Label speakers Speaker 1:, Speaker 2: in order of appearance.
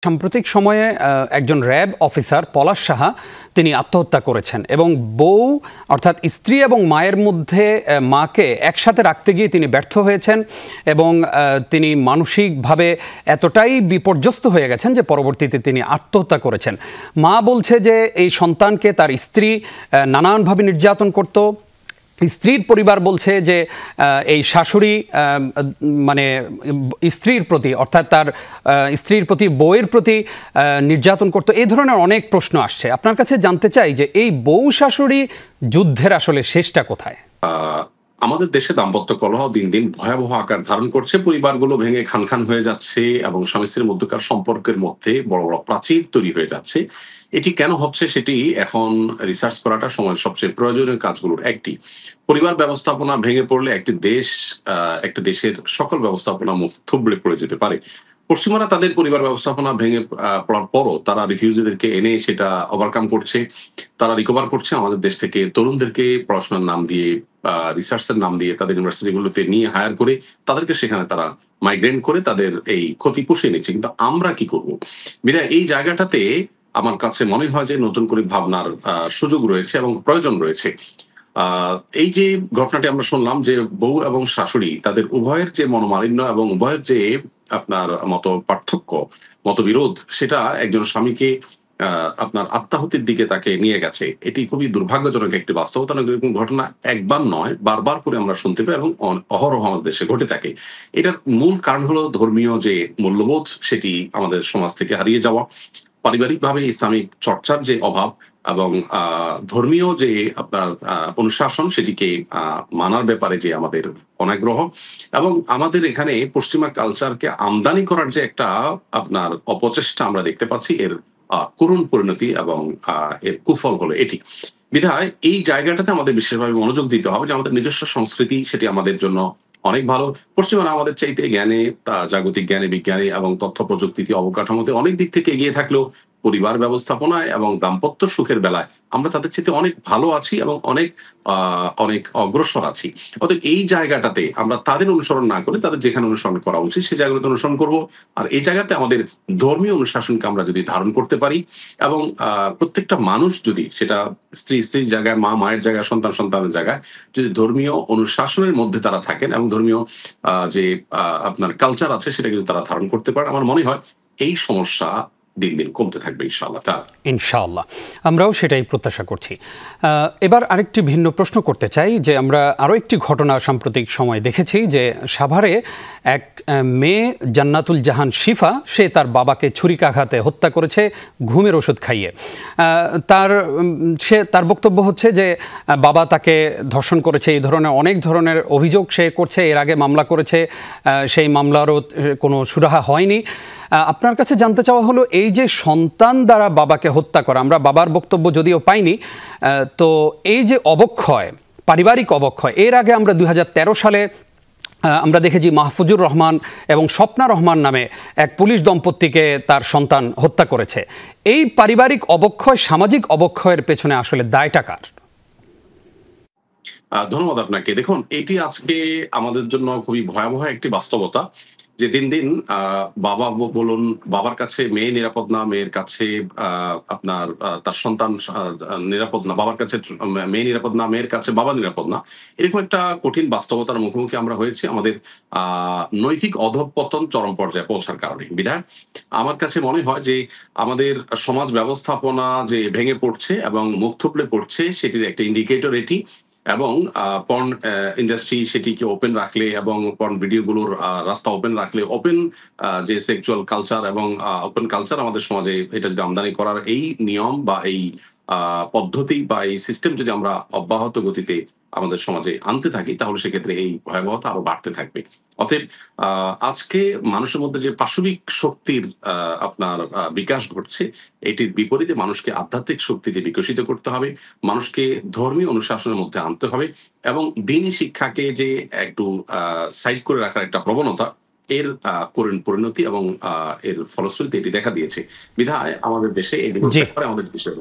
Speaker 1: সাম্প্রতিক সময়ে একজন র্যাব অফিসার পলাশ সাহা তিনি আত্মহত্যা করেছেন এবং বউ অর্থাৎ স্ত্রী এবং মায়ের মধ্যে মাকে একসাথে রাখতে গিয়ে তিনি ব্যর্থ হয়েছেন এবং তিনি মানসিকভাবে এতটাই বিপর্যস্ত হয়ে গেছেন যে পরবর্তীতে তিনি আত্মহত্যা করেছেন। মা বলছে যে এই সন্তানকে তার স্ত্রী নানানভাবে নির্যাতন করত। স্ত্রীর পরিবার বলছে যে এই শাশুড়ি মানে স্ত্রীর প্রতি অর্থাৎ তার স্ত্রীর প্রতি বউয়ের প্রতি নির্যাতন করতো। এই ধরনের অনেক প্রশ্ন আসছে। আপনার কাছে জানতে চাই যে এই বউ শাশুড়ি যুদ্ধের আসলে শেষটা কোথায়?
Speaker 2: আমাদের দেশে দাম্পত্য কলহ দিন দিন ভয়াবহ আকার ধারণ করছে। পরিবারগুলো ভেঙে খান খান হয়ে যাচ্ছে এবং স্বামী স্ত্রীর মধ্যকার সম্পর্কের মধ্যে বড় বড় প্রাচীর তৈরি হয়ে যাচ্ছে। এটি কেন হচ্ছে সেটি এখন রিসার্চ করাটা সময়ের সবচেয়ে প্রয়োজনীয় কাজগুলোর একটি। পরিবার ব্যবস্থাপনা ভেঙে পড়লে একটা দেশের সকল ব্যবস্থাপনা মুখ থুবড়ে পড়ে যেতে পারে। পশ্চিমারা তাদের পরিবার ব্যবস্থাপনা ভেঙে পড়ার পরও তারা রিফিউজিদেরকে এনে সেটা ওভারকাম করছে, তারা রিকভার করছে। আমাদের দেশ থেকে তরুণদেরকে পড়াশোনার নাম দিয়ে, রিসার্চের নাম দিয়ে তাদের ইউনিভার্সিটিগুলোতে নিয়ে হায়ার করে তাদেরকে সেখানে তারা মাইগ্রেন্ট করে তাদের এই ক্ষতি পুষিয়ে নিচ্ছে। কিন্তু আমরা কি করব? বিধায় এই জায়গাটাতে আমার কাছে মনে হয় যে নতুন করে ভাবনার সুযোগ রয়েছে এবং প্রয়োজন রয়েছে। এই যে ঘটনাটি আমরা শুনলাম যে বউ এবং শাশুড়ি তাদের উভয়ের যে মনোমালিন্য এবং উভয়ের যে আপনার পার্থক্য, মতবিরোধ, সেটা একজন স্বামীকে আপনার আত্মাহুতির দিকে তাকে নিয়ে গেছে। এটি খুবই দুর্ভাগ্যজনক একটি বাস্তবতা। এরকম ঘটনা একবার নয়, বারবার করে আমরা শুনতে পাই এবং অহরহ আমাদের দেশে ঘটে থাকে। এটার মূল কারণ হলো ধর্মীয় যে মূল্যবোধ সেটি আমাদের সমাজ থেকে হারিয়ে যাওয়া, পারিবারিকভাবে ইসলামিক চর্চার যে অভাব এবং ধর্মীয় যে আপনার অনুশাসন সেটিকে মানার ব্যাপারে যে আমাদের অনাগ্রহ, এবং আমাদের এখানে পশ্চিমা কালচারকে আমদানি করার যে একটা আপনার অপচেষ্টা আমরা দেখতে পাচ্ছি। এর করুণ পরিণতি এবং এর কুফল হলো এটি। বিধায় এই জায়গাটাতে আমাদের বিশেষভাবে মনোযোগ দিতে হবে যে আমাদের নিজস্ব সংস্কৃতি সেটি আমাদের জন্য অনেক ভালো। পশ্চিমারা আমাদের চাইতে জ্ঞানে, জাগতিক জ্ঞানে, বিজ্ঞানে এবং তথ্য প্রযুক্তিতে, অবকাঠামোতে অনেক দিক থেকে এগিয়ে থাকলেও পরিবার ব্যবস্থাপনায় এবং দাম্পত্য সুখের বেলায় আমরা তাদের চাইতে অনেক ভালো আছি এবং অনেক অগ্রসর আছি। অতএব এই জায়গাটাতে আমরা তাদের অনুসরণ না করে তাদের যেখানে অনুসরণ করা উচিত সেই জায়গাগুলোতে অনুসরণ করব। আর এই জায়গাতে আমাদের ধর্মীয় অনুশাসনকে আমরা যদি ধারণ করতে পারি এবং প্রত্যেকটা মানুষ যদি সেটা স্ত্রীর জায়গায়, মায়ের জায়গায়, সন্তানের জায়গায় যদি ধর্মীয় অনুশাসনের মধ্যে তারা থাকেন এবং ধর্মীয় যে আপনার কালচার আছে সেটা যদি তারা ধারণ করতে পারেন, আমার মনে হয় এই সমস্যা দিন দিন কমতে থাকবে ইনশাআল্লাহ।
Speaker 1: ইনশাআল্লাহ, আমরাও সেটাই প্রত্যাশা করছি। এবার আরেকটি ভিন্ন প্রশ্ন করতে চাই যে আমরা আরও একটি ঘটনা সাম্প্রতিক সময় দেখেছি যে সাভারে এক মেয়ে জান্নাতুল জাহান শিফা, সে তার বাবাকে ছুরিকাঘাতে হত্যা করেছে ঘুমের ওষুধ খাইয়ে। তার বক্তব্য হচ্ছে যে বাবা তাকে ধর্ষণ করেছে। এই ধরনের অনেক ধরনের অভিযোগ সে করছে। এর আগে মামলা করেছে, সেই মামলারও কোনো সুরাহা হয়নি। আপনার কাছে জানতে চাওয়া হলো, এই যে সন্তান দ্বারা বাবাকে হত্যা করা, আমরা বাবার বক্তব্য যদিও পাইনি, তো এই যে অবক্ষয়, পারিবারিক অবক্ষয়, এর আগে আমরা 2013 সালে আমরা দেখেছি মাহফুজুর রহমান এবং স্বপ্না রহমান নামে এক পুলিশ দম্পতিকে তার সন্তান হত্যা করেছে। এই পারিবারিক অবক্ষয়, সামাজিক অবক্ষয়ের পেছনে আসলে দায়টা কার?
Speaker 2: ধন্যবাদ আপনাকে। দেখুন, এটি আজকে আমাদের জন্য খুবই ভয়াবহ একটি বাস্তবতা যে দিন দিন বাবা বলুন, বাবার কাছে মেয়ে নিরাপদ না, মেয়ের কাছে আপনার তার সন্তান নিরাপদ না, বাবার কাছে মেয়ে নিরাপদ না, মেয়ের কাছে বাবা নিরাপদ না। এরকম একটা কঠিন বাস্তবতার মুখোমুখি আমরা হয়েছি আমাদের নৈতিক অধঃপতন চরম পর্যায়ে পৌঁছার কারণে। বিধায় আমার কাছে মনে হয় যে আমাদের সমাজ ব্যবস্থাপনা যে ভেঙে পড়ছে এবং মুখ থুবড়ে পড়ছে সেটির একটা ইন্ডিকেটর এটি। এবং পর্ন ইন্ডাস্ট্রি সেটিকে ওপেন রাখলে এবং পর্ন ভিডিওগুলোর রাস্তা ওপেন রাখলে, ওপেন যে সেক্সুয়াল কালচার এবং ওপেন কালচার আমাদের সমাজে এটা যদি আমদানি করার এই নিয়ম বা এই পদ্ধতি বা এই সিস্টেম যদি আমরা অব্যাহত গতিতে আমাদের সমাজে আনতে থাকি, তাহলে সেক্ষেত্রে এই ভয়াবহতা আরো বাড়তে থাকবে। অতএব আজকে মানুষের মধ্যে যে পাশবিক শক্তির আপনার বিকাশ ঘটছে, এটির বিপরীতে মানুষকে আধ্যাত্মিক শক্তিতে বিকশিত করতে হবে, মানুষকে ধর্মীয় অনুশাসনের মধ্যে আনতে হবে এবং দ্বীনি শিক্ষাকে যে একটু সাইড করে রাখার একটা প্রবণতা, এর করুণ পরিণতি এবং এর ফলশ্রুতিতে এটি দেখা দিয়েছে। বিধায় আমাদের দেশে এই আমাদের বিষয়ে